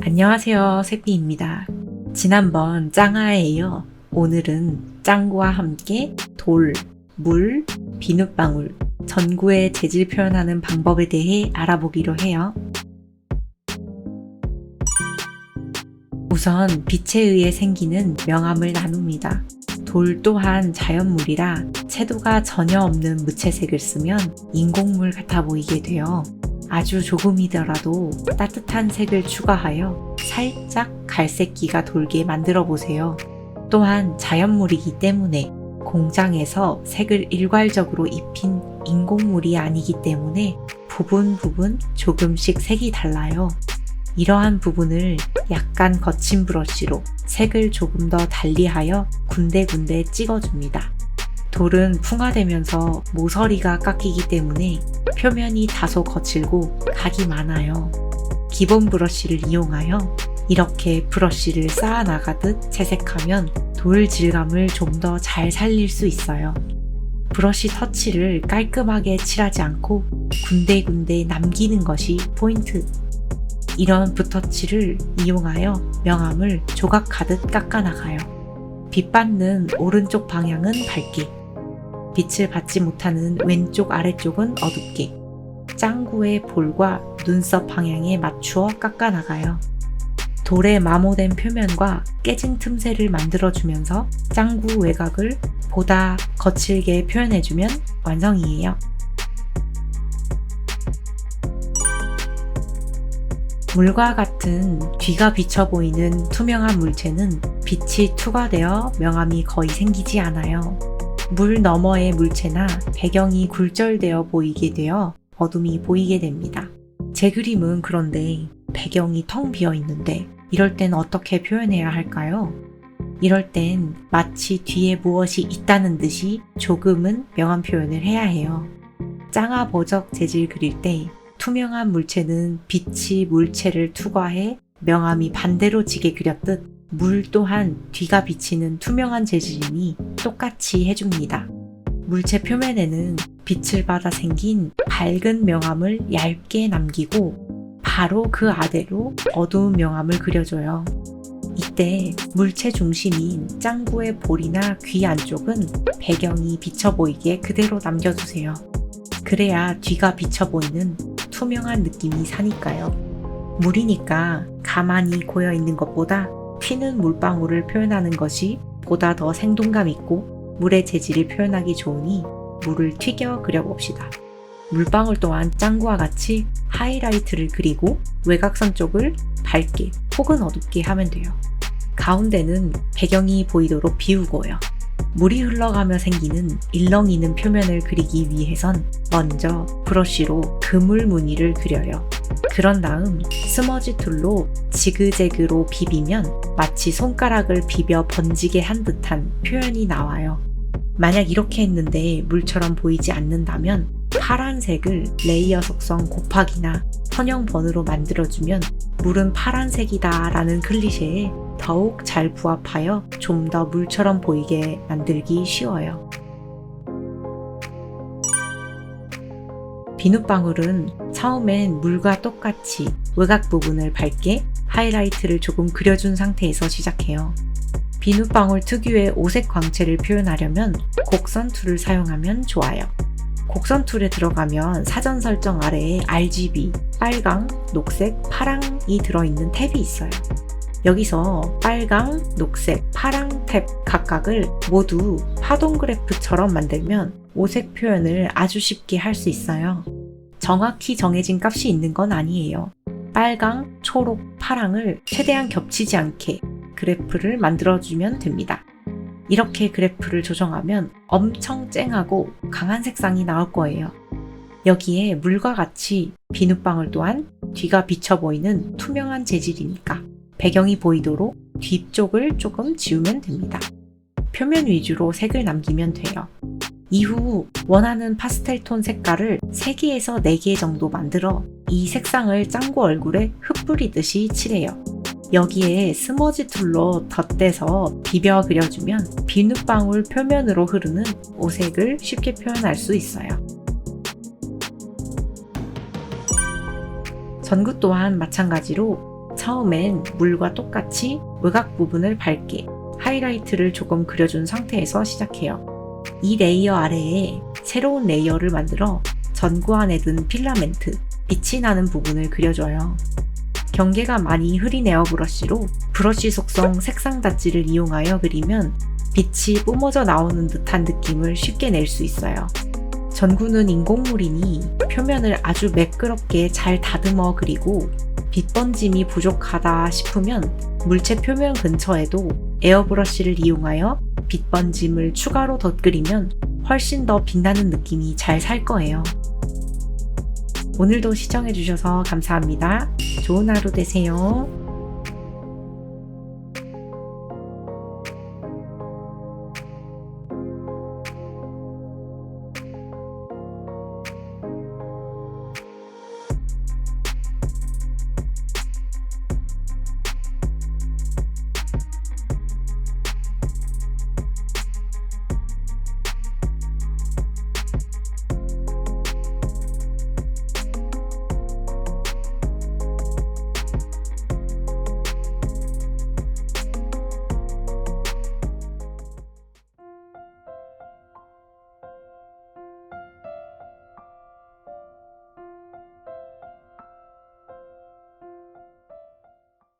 안녕하세요, 세피입니다. 지난번 짱아에 이어 오늘은 짱구와 함께 돌, 물, 비눗방울, 전구의 재질 표현하는 방법에 대해 알아보기로 해요. 우선 빛에 의해 생기는 명암을 나눕니다. 돌 또한 자연물이라 채도가 전혀 없는 무채색을 쓰면 인공물 같아 보이게 되어 아주 조금이더라도 따뜻한 색을 추가하여 살짝 갈색기가 돌게 만들어 보세요. 또한 자연물이기 때문에 공장에서 색을 일괄적으로 입힌 인공물이 아니기 때문에 부분 조금씩 색이 달라요. 이러한 부분을 약간 거친 브러쉬로 색을 조금 더 달리하여 군데군데 찍어줍니다. 돌은 풍화되면서 모서리가 깎이기 때문에 표면이 다소 거칠고 각이 많아요. 기본 브러쉬를 이용하여 이렇게 브러쉬를 쌓아 나가듯 채색하면 돌 질감을 좀 더 잘 살릴 수 있어요. 브러쉬 터치를 깔끔하게 칠하지 않고 군데군데 남기는 것이 포인트. 이런 붓터치를 이용하여 명암을 조각하듯 깎아나가요. 빛 받는 오른쪽 방향은 밝게, 빛을 받지 못하는 왼쪽 아래쪽은 어둡게 짱구의 볼과 눈썹 방향에 맞추어 깎아나가요. 돌에 마모된 표면과 깨진 틈새를 만들어주면서 짱구 외곽을 보다 거칠게 표현해주면 완성이에요. 물과 같은 뒤가 비쳐 보이는 투명한 물체는 빛이 투과되어 명암이 거의 생기지 않아요. 물 너머의 물체나 배경이 굴절되어 보이게 되어 어둠이 보이게 됩니다. 제 그림은 그런데 배경이 텅 비어 있는데 이럴 땐 어떻게 표현해야 할까요? 이럴 땐 마치 뒤에 무엇이 있다는 듯이 조금은 명암 표현을 해야 해요. 짱아 버적 재질 그릴 때 투명한 물체는 빛이 물체를 투과해 명암이 반대로 지게 그렸듯 물 또한 뒤가 비치는 투명한 재질이니 똑같이 해줍니다. 물체 표면에는 빛을 받아 생긴 밝은 명암을 얇게 남기고 바로 그 아래로 어두운 명암을 그려줘요. 이때 물체 중심인 짱구의 볼이나 귀 안쪽은 배경이 비쳐 보이게 그대로 남겨주세요. 그래야 뒤가 비쳐 보이는 투명한 느낌이 사니까요. 물이니까 가만히 고여 있는 것보다 튀는 물방울을 표현하는 것이 보다 더 생동감 있고 물의 재질을 표현하기 좋으니 물을 튀겨 그려봅시다. 물방울 또한 짱구와 같이 하이라이트를 그리고 외곽선 쪽을 밝게 혹은 어둡게 하면 돼요. 가운데는 배경이 보이도록 비우고요. 물이 흘러가며 생기는 일렁이는 표면을 그리기 위해선 먼저 브러쉬로 그물 무늬를 그려요. 그런 다음 스머지 툴로 지그재그로 비비면 마치 손가락을 비벼 번지게 한 듯한 표현이 나와요. 만약 이렇게 했는데 물처럼 보이지 않는다면 파란색을 레이어 속성 곱하기나 선형번으로 만들어주면 물은 파란색이다 라는 클리셰에 더욱 잘 부합하여 좀 더 물처럼 보이게 만들기 쉬워요. 비눗방울은 처음엔 물과 똑같이 외곽 부분을 밝게 하이라이트를 조금 그려준 상태에서 시작해요. 비눗방울 특유의 오색 광채를 표현하려면 곡선 툴을 사용하면 좋아요. 곡선 툴에 들어가면 사전 설정 아래에 RGB, 빨강, 녹색, 파랑이 들어있는 탭이 있어요. 여기서 빨강, 녹색, 파랑 탭 각각을 모두 파동 그래프처럼 만들면 오색 표현을 아주 쉽게 할 수 있어요. 정확히 정해진 값이 있는 건 아니에요. 빨강, 초록, 파랑을 최대한 겹치지 않게 그래프를 만들어주면 됩니다. 이렇게 그래프를 조정하면 엄청 쨍하고 강한 색상이 나올 거예요. 여기에 물과 같이 비눗방울 또한 뒤가 비쳐 보이는 투명한 재질이니까 배경이 보이도록 뒤쪽을 조금 지우면 됩니다. 표면 위주로 색을 남기면 돼요. 이후 원하는 파스텔 톤 색깔을 3개에서 4개 정도 만들어 이 색상을 짱구 얼굴에 흩뿌리듯이 칠해요. 여기에 스머지 툴로 덧대서 비벼 그려주면 비눗방울 표면으로 흐르는 오색을 쉽게 표현할 수 있어요. 전구 또한 마찬가지로 처음엔 물과 똑같이 외곽 부분을 밝게 하이라이트를 조금 그려준 상태에서 시작해요. 이 레이어 아래에 새로운 레이어를 만들어 전구 안에 든 필라멘트, 빛이 나는 부분을 그려줘요. 경계가 많이 흐린 에어브러쉬로 브러쉬 속성 색상 닷지를 이용하여 그리면 빛이 뿜어져 나오는 듯한 느낌을 쉽게 낼 수 있어요. 전구는 인공물이니 표면을 아주 매끄럽게 잘 다듬어 그리고 빛 번짐이 부족하다 싶으면 물체 표면 근처에도 에어브러쉬를 이용하여 빛 번짐을 추가로 덧그리면 훨씬 더 빛나는 느낌이 잘 살 거예요. 오늘도 시청해주셔서 감사합니다. 좋은 하루 되세요.